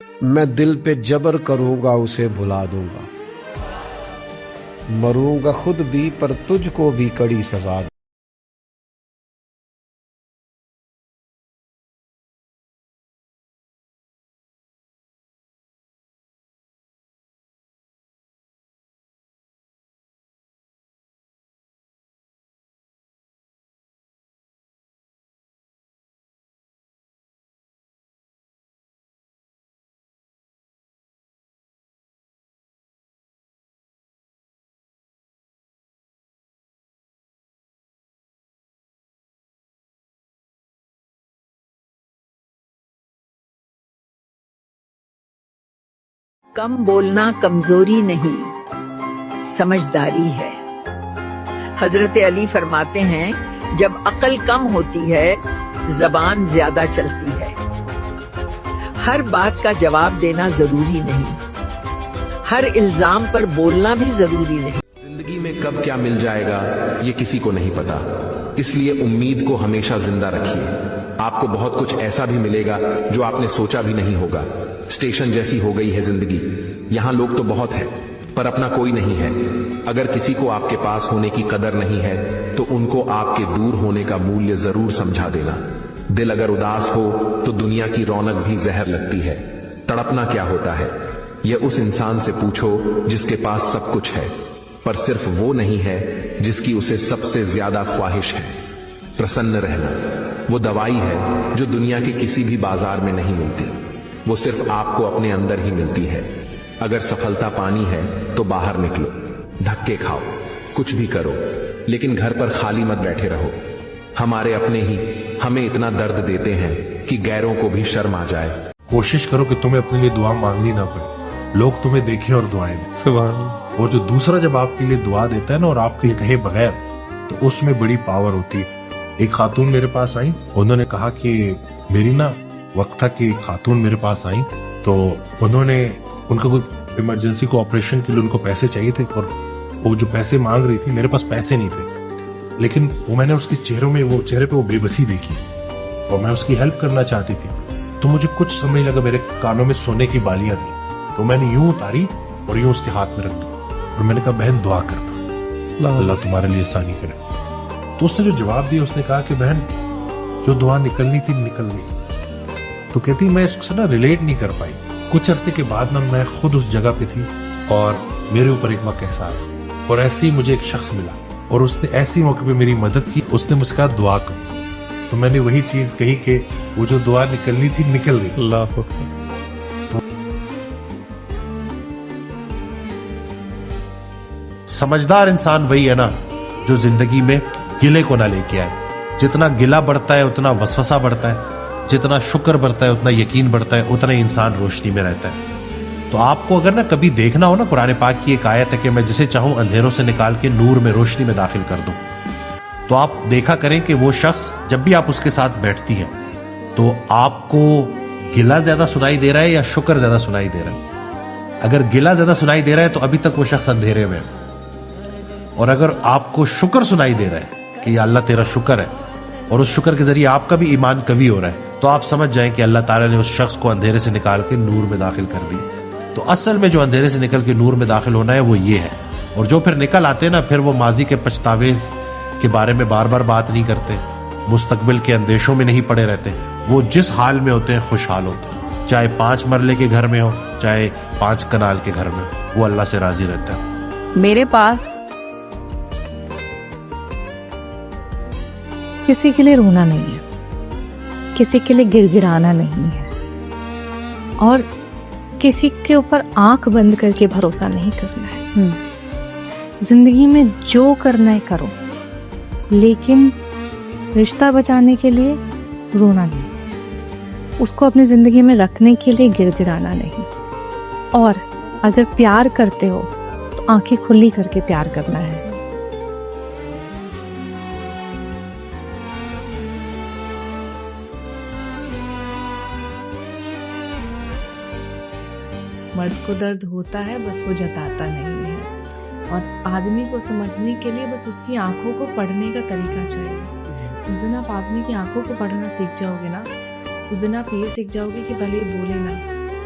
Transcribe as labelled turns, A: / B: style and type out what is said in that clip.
A: میں دل پہ جبر کروں گا اسے بھلا دوں گا، مروں گا خود بھی پر تجھ کو بھی کڑی سزا دوں۔
B: کم بولنا کمزوری نہیں، سمجھداری ہے۔ حضرت علی فرماتے ہیں جب عقل کم ہوتی ہے زبان زیادہ چلتی ہے۔ ہر بات کا جواب دینا ضروری نہیں، ہر الزام پر بولنا بھی ضروری نہیں۔
C: زندگی میں کب کیا مل جائے گا یہ کسی کو نہیں پتا، اس لیے امید کو ہمیشہ زندہ رکھیے۔ آپ کو بہت کچھ ایسا بھی ملے گا جو آپ نے سوچا بھی نہیں ہوگا۔ اسٹیشن جیسی ہو گئی ہے زندگی، یہاں لوگ تو بہت ہیں پر اپنا کوئی نہیں ہے۔ اگر کسی کو آپ کے پاس ہونے کی قدر نہیں ہے تو ان کو آپ کے دور ہونے کا مولیہ ضرور سمجھا دینا۔ دل اگر اداس ہو تو دنیا کی رونق بھی زہر لگتی ہے۔ تڑپنا کیا ہوتا ہے یہ اس انسان سے پوچھو جس کے پاس سب کچھ ہے پر صرف وہ نہیں ہے جس کی اسے سب سے زیادہ خواہش ہے۔ پرسن رہنا وہ دوائی ہے جو دنیا کے کسی بھی بازار میں نہیں ملتی، وہ صرف آپ کو اپنے اندر ہی ملتی ہے۔ اگر سفلتا پانی ہے تو باہر نکلو، دھکے کھاؤ، کچھ بھی کرو، لیکن گھر پر خالی مت بیٹھے رہو۔ ہمارے اپنے ہی ہمیں اتنا درد دیتے ہیں کہ غیروں کو بھی شرم آ جائے۔
D: کوشش کرو کہ تمہیں اپنے لیے دعا مانگنی نہ پڑے، لوگ تمہیں دیکھیں اور دعائیں دیں۔
E: سبحان اللہ۔
D: اور جو دوسرا جب آپ کے لیے دعا دیتا ہے نا اور آپ کے کہے بغیر، تو اس میں بڑی پاور ہوتی ہے۔ ایک خاتون میرے پاس آئی، انہوں نے کہا کہ میری نا وقت تھا کہ ایک خاتون میرے پاس آئی تو انہوں نے ان کا کوئی ایمرجنسی کو آپریشن کے لیے ان کو پیسے چاہیے تھے، اور وہ جو پیسے مانگ رہی تھی میرے پاس پیسے نہیں تھے، لیکن وہ میں نے اس کے چہرے پہ وہ بے بسی دیکھی اور میں اس کی ہیلپ کرنا چاہتی تھی، تو مجھے کچھ سمجھ نہیں لگا۔ میرے کانوں میں سونے کی بالیاں تھیں تو میں نے یوں اتاری اور یوں اس کے ہاتھ میں رکھ دی اور میں نے کہا بہن دعا کرنا، اللہ تمہارے لیے آسانی کرے۔ تو اس نے جو جواب دیا، اس نے کہا کہ بہن جو دعا نکلنی تھی نکل گئی۔ تو کہتی میں اس سے نا ریلیٹ نہیں کر پائی۔ کچھ عرصے کے بعد نا میں خود اس جگہ پہ تھی اور میرے اوپر ایک وقت ایسا آیا اور ایسے ہی مجھے ایک شخص ملا اور اس نے ایسی موقع پہ میری مدد کی۔ اس نے مجھ سے کہا دعا کرو، تو میں نے وہی چیز کہی کہ وہ جو دعا نکلنی تھی نکل گئی۔
E: اللہ
D: سمجھدار انسان وہی ہے نا جو زندگی میں گلے کو نہ لے کے آئے۔ جتنا گلہ بڑھتا ہے اتنا وسوسہ بڑھتا ہے، جتنا شکر بڑھتا ہے اتنا یقین بڑھتا ہے، اتنا ہی انسان روشنی میں رہتا ہے۔ تو آپ کو اگر نا کبھی دیکھنا ہو نا، قرآن پاک کی ایک آیت ہے کہ میں جسے چاہوں اندھیروں سے نکال کے نور میں روشنی میں داخل کر دوں، تو آپ دیکھا کریں کہ وہ شخص جب بھی آپ اس کے ساتھ بیٹھتی ہیں تو آپ کو گلہ زیادہ سنائی دے رہا ہے یا شکر زیادہ سنائی دے رہا ہے؟ اگر گلہ زیادہ سنائی دے رہا ہے تو ابھی تک وہ شخص اندھیرے میں ہے، اور اگر آپ کو شکر سنائی دے رہا ہے کہ یا اللہ تیرا شکر ہے اور اس شکر کے ذریعے آپ کا بھی ایمان قوی ہو رہا ہے، تو آپ سمجھ جائیں کہ اللہ تعالیٰ نے اس شخص کو اندھیرے سے نکال کے نور میں داخل کر دیا۔ تو اصل میں جو اندھیرے سے نکل کے نور میں داخل ہونا ہے وہ یہ ہے، اور جو پھر نکل آتے ہیں نا پھر وہ ماضی کے پچھتاوے کے بارے میں بار بار بات نہیں کرتے، مستقبل کے اندیشوں میں نہیں پڑے رہتے، وہ جس حال میں ہوتے ہیں خوشحال ہوتے ہیں، چاہے 5 مرلے کے گھر میں ہو چاہے 5 کنال کے گھر میں ہو، وہ اللہ سے راضی رہتا ہے۔
F: میرے پاس کسی کے لیے رونا نہیں ہے، کسی کے لیے گڑ گڑانا نہیں ہے، اور کسی کے اوپر آنکھ بند کر کے بھروسہ نہیں کرنا ہے۔ زندگی میں جو کرنا ہے کرو، لیکن رشتہ بچانے کے لیے رونا نہیں، اس کو اپنی زندگی میں رکھنے کے لیے گڑ گڑانا نہیں، اور اگر پیار کرتے ہو تو آنکھیں کھلی کر کے پیار کرنا ہے۔ مرد کو درد ہوتا ہے، بس وہ جتاتا نہیں ہے، اور آدمی کو سمجھنے کے لیے بس اس کی آنکھوں کو پڑھنے کا طریقہ چاہیے۔ جس دن آپ آدمی کی آنکھوں کو پڑھنا سیکھ جاؤ گے نا، اس دن آپ یہ سیکھ جاؤ گے کہ بھلے بولے نا